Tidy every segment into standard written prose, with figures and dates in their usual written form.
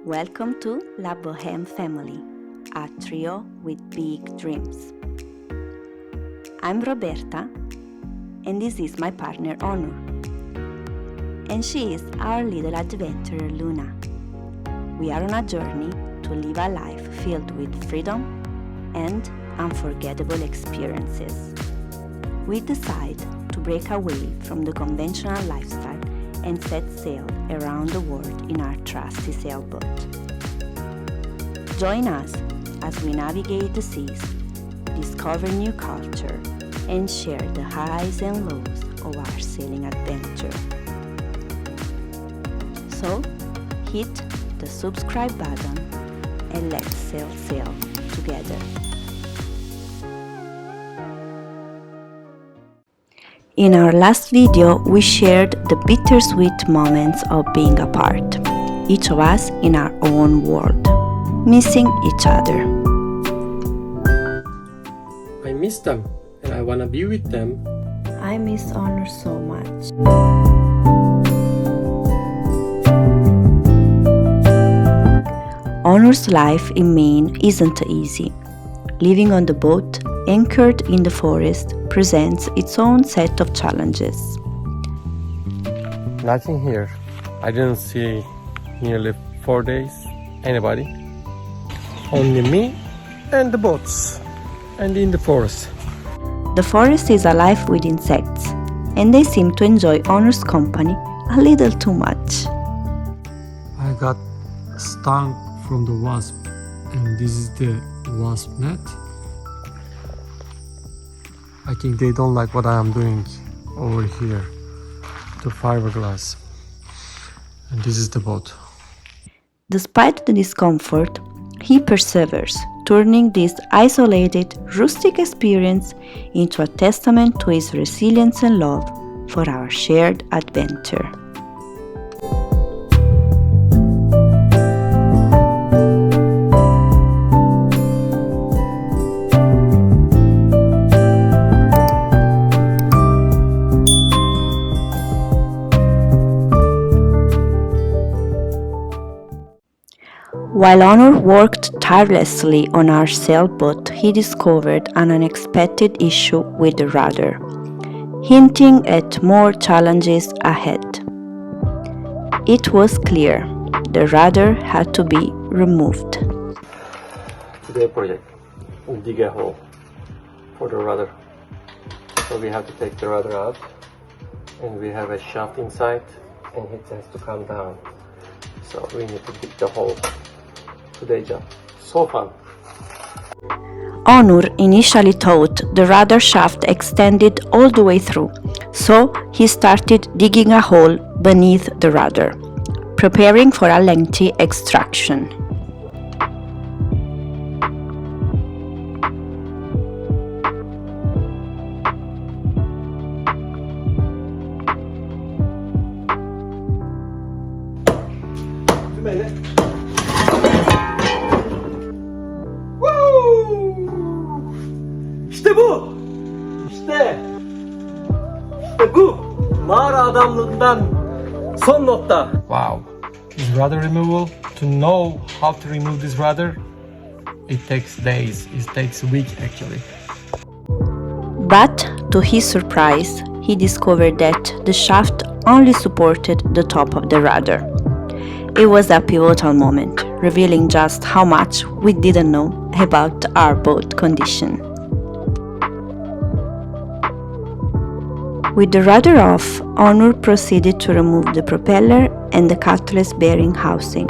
Welcome to La Bohème family, a trio with big dreams. I'm Roberta, and this is my partner Onur. And she is our little adventurer Luna. We are on a journey to live a life filled with freedom and unforgettable experiences. We decide to break away from the conventional lifestyle and set sail around the world in our trusty sailboat. Join us as we navigate the seas, discover new culture, and share the highs and lows of our sailing adventure. So, hit the subscribe button and let's sail together. In our last video, we shared the bittersweet moments of being apart, each of us in our own world, missing each other. I miss them and I want to be with them. I miss Onur so much. Onur's life in Maine isn't easy. Living on the boat, anchored in the forest, presents its own set of challenges. Nothing here. I didn't see nearly 4 days anybody. Only me and the boats and in the forest. The forest is alive with insects, and they seem to enjoy Onur's company a little too much. I got stung from the wasp, and this is the wasp net. I think they don't like what I am doing over here to fiberglass. And this is the boat. Despite the discomfort, he perseveres, turning this isolated, rustic experience into a testament to his resilience and love for our shared adventure. While Onur worked tirelessly on our sailboat, he discovered an unexpected issue with the rudder, hinting at more challenges ahead. It was clear the rudder had to be removed. Today's project, we'll dig a hole for the rudder. So we have to take the rudder out, and we have a shaft inside, and it has to come down. So we need to dig the hole. Today's job. So fun. Onur initially thought the rudder shaft extended all the way through, so he started digging a hole beneath the rudder, preparing for a lengthy extraction. İşte bu. İşte bu. Mağara adamlığından son nokta. Wow. This rudder removal. To know how to remove this rudder, it takes days. It takes a week actually. But to his surprise, he discovered that the shaft only supported the top of the rudder. It was a pivotal moment, revealing just how much we didn't know about our boat condition. With the rudder off, Onur proceeded to remove the propeller and the cutlass-bearing housing.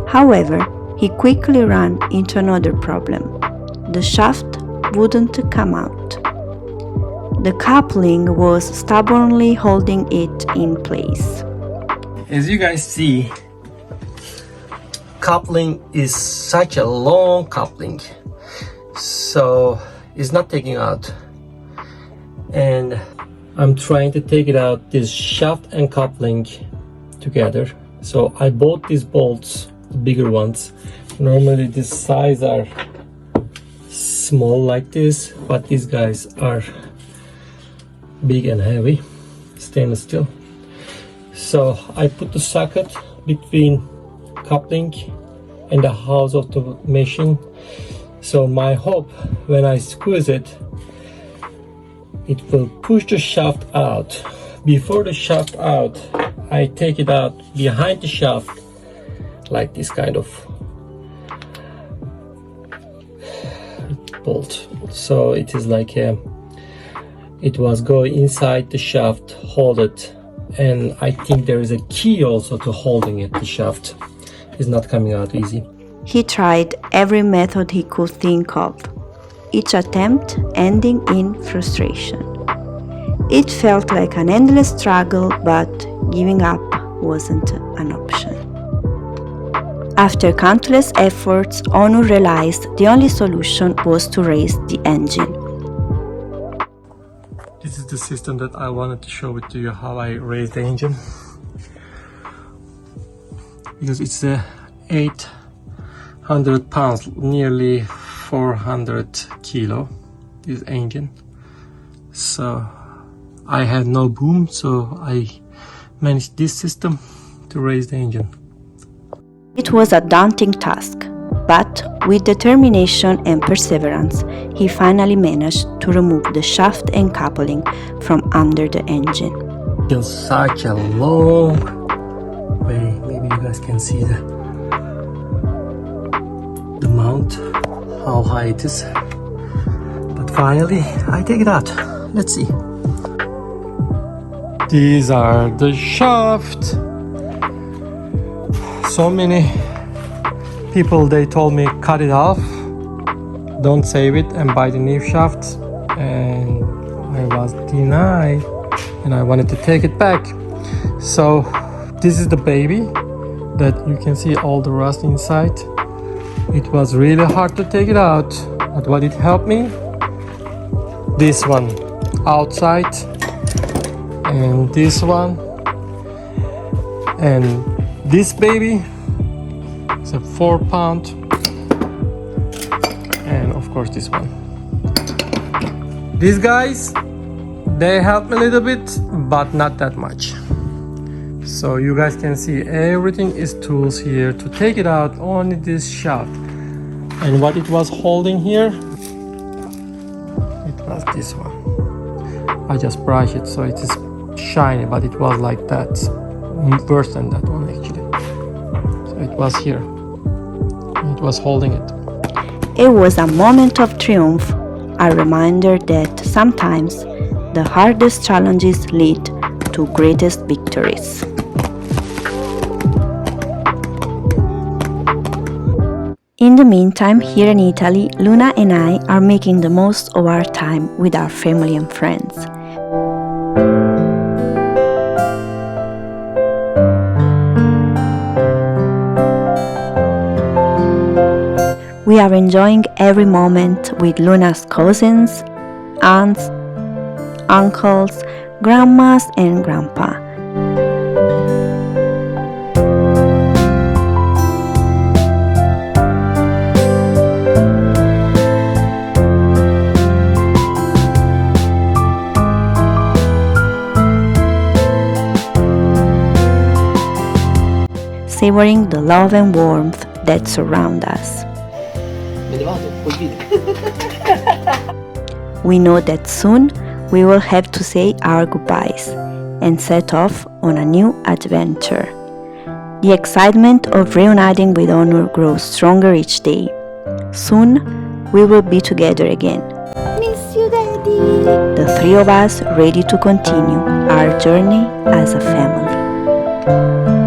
However, he quickly ran into another problem. The shaft wouldn't come out. The coupling was stubbornly holding it in place. As you guys see, coupling is such a long coupling, so it's not taking out. And I'm trying to take it out, this shaft and coupling together. So I bought these bolts, the bigger ones. Normally this size are small like this, but these guys are big and heavy, stainless steel. So I put the socket between coupling and the house of the machine. So my hope, when I squeeze it, it will push the shaft out. Before the shaft out, I take it out behind the shaft like this kind of bolt. So it is like it was going inside the shaft, hold it, and I think there is a key also to holding it. The shaft is not coming out easy. He tried every method he could think of, each attempt ending in frustration. It felt like an endless struggle, but giving up wasn't an option. After countless efforts, Onur realized the only solution was to raise the engine. This is the system that I wanted to show it to you, how I raise the engine. Because it's a 800 pounds, nearly 400 kilo, this engine. So I had no boom, so I managed this system to raise the engine. It was a daunting task, but with determination and perseverance, he finally managed to remove the shaft and coupling from under the engine. It's such a long way. Maybe you guys can see the mount, how high it is. But finally, I take it out. Let's see. These are the shaft. So many people, they told me cut it off, don't save it and buy the new shaft, and I was denied and I wanted to take it back. So this is the baby that you can see all the rust inside. It was really hard to take it out, but what it helped me, this one outside and this one, and this baby is a 4 pound, and of course this one. These guys, they help me a little bit, but not that much. So you guys can see everything is tools here to take it out, only this shaft. And what it was holding here, it was this one. I just brushed it so it is shiny, but it was like that, worse than that one actually. So it was here, it was holding it. It was a moment of triumph, a reminder that sometimes the hardest challenges lead to greatest victories. In the meantime, here in Italy, Luna and I are making the most of our time with our family and friends. We are enjoying every moment with Luna's cousins, aunts, uncles, grandmas, and grandpa. Savoring the love and warmth that surround us. We know that soon we will have to say our goodbyes and set off on a new adventure. The excitement of reuniting with Onur grows stronger each day. Soon we will be together again. Miss you, Daddy! The three of us ready to continue our journey as a family.